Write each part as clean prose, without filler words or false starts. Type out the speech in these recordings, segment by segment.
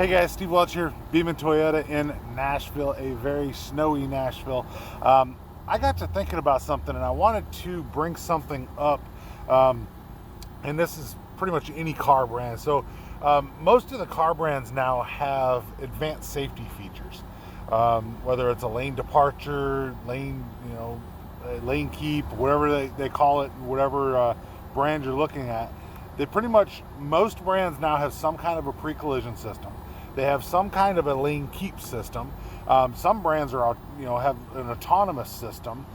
Hey guys, Steve Welch here, Beeman Toyota in Nashville, a very snowy Nashville. I got to thinking about something and I wanted to bring something up, and this is pretty much any car brand. So most of the car brands now have advanced safety features, whether it's a lane departure, lane keep, whatever they call it, whatever brand you're looking at. Most brands now have some kind of a pre-collision system. They have some kind of a lane keep system. Some brands have an autonomous system.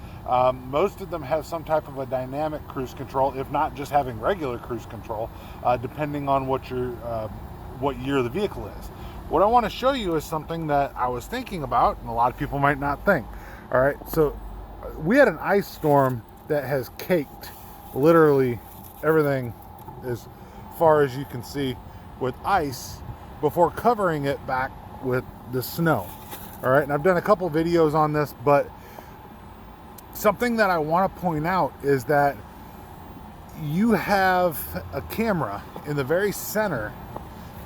Most of them have some type of a dynamic cruise control, if not just having regular cruise control, depending on what year the vehicle is. What I want to show you is something that I was thinking about, and a lot of people might not think. All right, so we had an ice storm that has caked literally everything as far as you can see with ice before covering it back with the snow. All right, and I've done a couple videos on this, but something that I want to point out is that you have a camera in the very center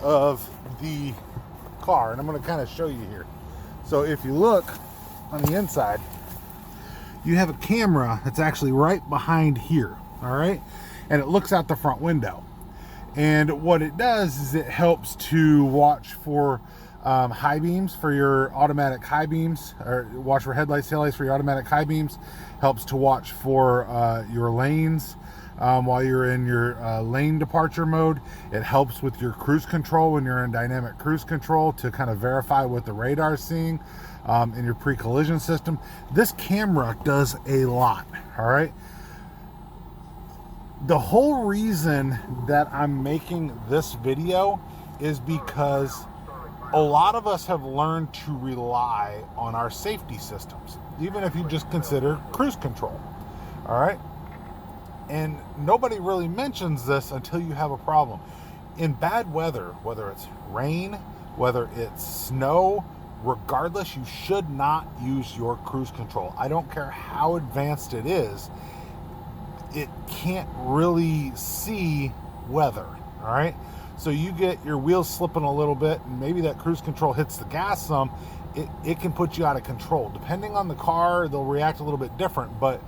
of the car, and I'm going to kind of show you here. So if you look on the inside, you have a camera that's actually right behind here, all right? And it looks out the front window. And what it does is it helps to watch for high beams for your automatic high beams, or watch for headlights, taillights for your automatic high beams. Helps to watch for your lanes while you're in your lane departure mode. It helps with your cruise control when you're in dynamic cruise control to kind of verify what the radar is seeing in your pre-collision system. This camera does a lot, all right? The whole reason that I'm making this video is because a lot of us have learned to rely on our safety systems, even if you just consider cruise control, all right? And nobody really mentions this until you have a problem. In bad weather, whether it's rain, whether it's snow, regardless, you should not use your cruise control. I don't care how advanced it is. It can't really see weather, all right? So you get your wheels slipping a little bit and maybe that cruise control hits the gas some, it can put you out of control. Depending on the car, they'll react a little bit different, but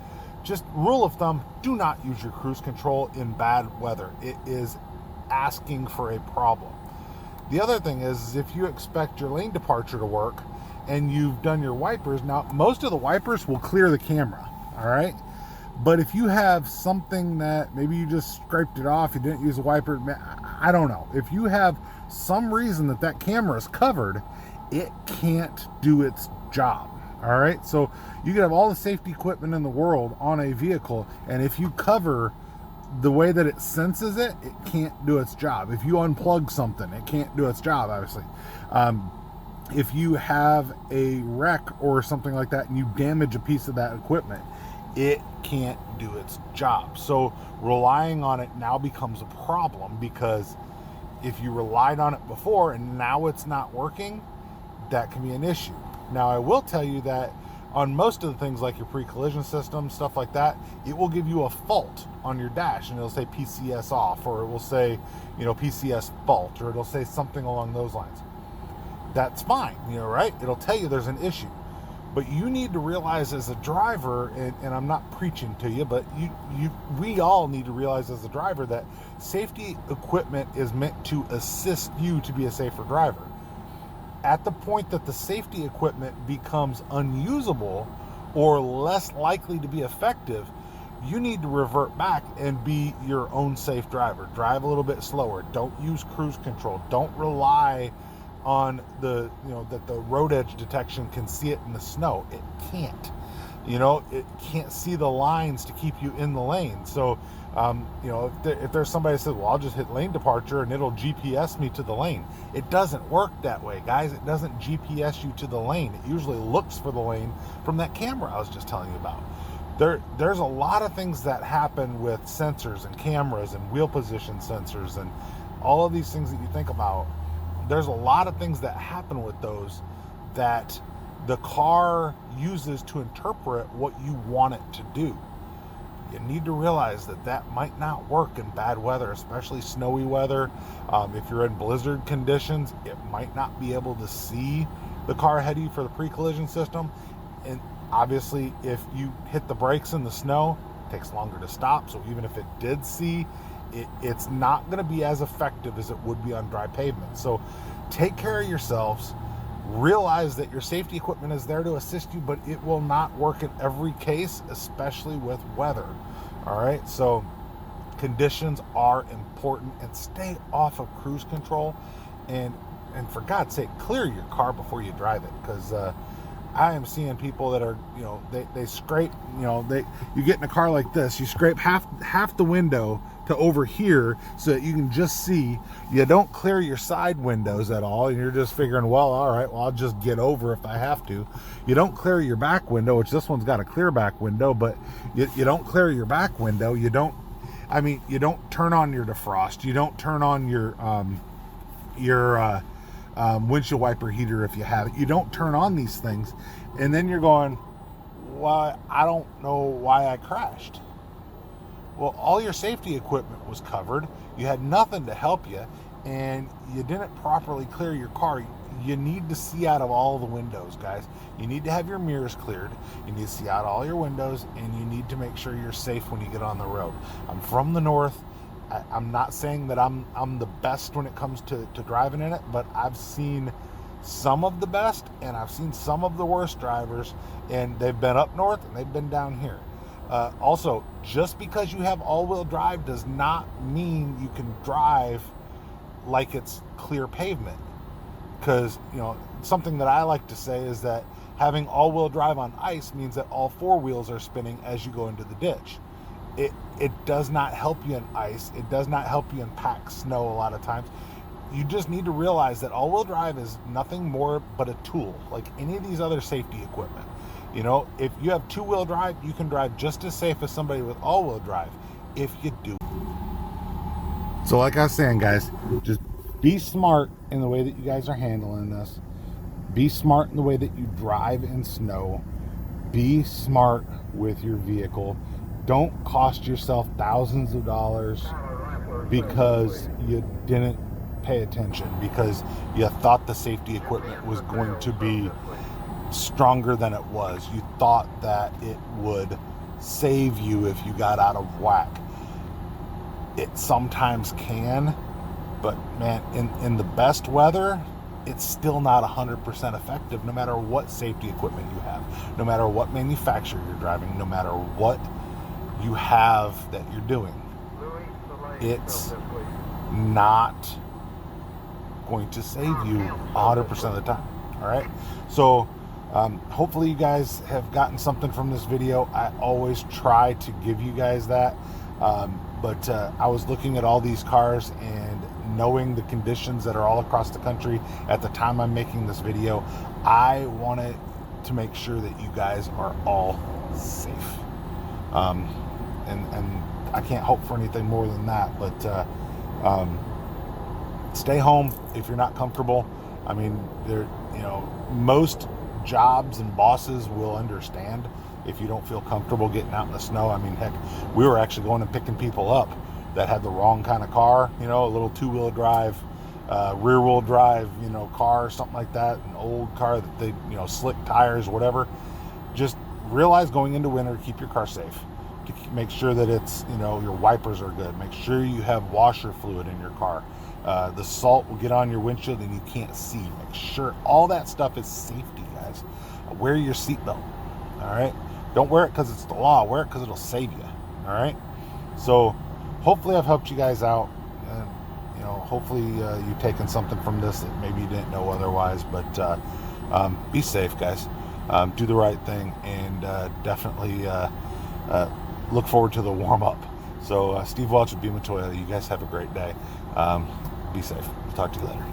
just rule of thumb, do not use your cruise control in bad weather. It is asking for a problem. The other thing is if you expect your lane departure to work and you've done your wipers, now most of the wipers will clear the camera, all right? But if you have something that maybe you just scraped it off, you didn't use a wiper, I don't know. If you have some reason that camera is covered, it can't do its job. All right. So you can have all the safety equipment in the world on a vehicle, and if you cover the way that it senses it, it can't do its job. If you unplug something, it can't do its job, obviously. If you have a wreck or something like that and you damage a piece of that equipment, it can't do its job. So relying on it now becomes a problem, because if you relied on it before and now it's not working, that can be an issue. Now, I will tell you that on most of the things like your pre-collision system, stuff like that, it will give you a fault on your dash and it'll say PCS off, or it will say, PCS fault, or it'll say something along those lines. That's fine, right? It'll tell you there's an issue. But you need to realize as a driver, and I'm not preaching to you, but we all need to realize as a driver that safety equipment is meant to assist you to be a safer driver. At the point that the safety equipment becomes unusable or less likely to be effective, you need to revert back and be your own safe driver. Drive a little bit slower. Don't use cruise control. Don't rely on that the road edge detection can see it in the snow. It can't. It can't see the lines to keep you in the lane. So if there's somebody that says, well, I'll just hit lane departure and it'll GPS me to the lane, it doesn't work that way, guys. It doesn't GPS you to the lane. It usually looks for the lane from that camera I was just telling you about. There's a lot of things that happen with sensors and cameras and wheel position sensors and all of these things that you think about. There's a lot of things that happen with those that the car uses to interpret what you want it to do. you need to realize that that might not work in bad weather, especially snowy weather. If you're in blizzard conditions, it might not be able to see the car ahead of you for the pre-collision system. And obviously, if you hit the brakes in the snow, it takes longer to stop. So even if it did see, it's not going to be as effective as it would be on dry pavement. So take care of yourselves. Realize that your safety equipment is there to assist you, but it will not work in every case, especially with weather. All right, so conditions are important, and stay off of cruise control, and for God's sake, clear your car before you drive it, because I am seeing people that are, they scrape, you get in a car like this, you scrape half the window to over here so that you can just see. You don't clear your side windows at all, and you're just figuring, well, all right, well, I'll just get over if I have to. You don't clear your back window, which this one's got a clear back window, but you don't clear your back window. You don't turn on your defrost. You don't turn on your windshield wiper heater if you have it. You don't turn on these things, and then you're going, well, I don't know why I crashed. Well, all your safety equipment was covered. You had nothing to help you, and you didn't properly clear your car. You need to see out of all the windows, guys. You need to have your mirrors cleared. You need to see out all your windows, and you need to make sure you're safe when you get on the road. I'm from the north. I'm not saying that I'm the best when it comes to driving in it, but I've seen some of the best, and I've seen some of the worst drivers, and they've been up north and they've been down here. Also, just because you have all-wheel drive does not mean you can drive like it's clear pavement. Because, something that I like to say is that having all-wheel drive on ice means that all four wheels are spinning as you go into the ditch. It does not help you in ice. It does not help you in packed snow a lot of times. You just need to realize that all-wheel drive is nothing more but a tool, like any of these other safety equipment. If you have two-wheel drive, you can drive just as safe as somebody with all-wheel drive if you do. So like I was saying, guys, just be smart in the way that you guys are handling this. Be smart in the way that you drive in snow. Be smart with your vehicle. Don't cost yourself thousands of dollars because you didn't pay attention, because you thought the safety equipment was going to be stronger than it was. You thought that it would save you if you got out of whack. It sometimes can, but man, in the best weather, it's still not 100% effective, no matter what safety equipment you have, no matter what manufacturer you're driving, no matter what you have that you're doing. It's not going to save you 100% of the time. All right, so hopefully you guys have gotten something from this video. I always try to give you guys that, but I was looking at all these cars and knowing the conditions that are all across the country at the time I'm making this video, I wanted to make sure that you guys are all safe. And I can't hope for anything more than that, but stay home if you're not comfortable. I mean, most jobs and bosses will understand if you don't feel comfortable getting out in the snow. I mean, heck, we were actually going and picking people up that had the wrong kind of car, a little two-wheel drive, rear-wheel drive, car, something like that, an old car that they, slick tires, whatever. Just realize going into winter, keep your car safe. Make sure that it's, your wipers are good. Make sure you have washer fluid in your car. The salt will get on your windshield and you can't see. Make sure all that stuff is safety, guys. Wear your seatbelt, all right? Don't wear it because it's the law. Wear it because it'll save you, all right? So hopefully I've helped you guys out. And, hopefully you've taken something from this that maybe you didn't know otherwise. But be safe, guys. Do the right thing, and definitely look forward to the warm-up. So Steve Welch with Beam Toyota. You guys have a great day. Be safe. Talk to you later.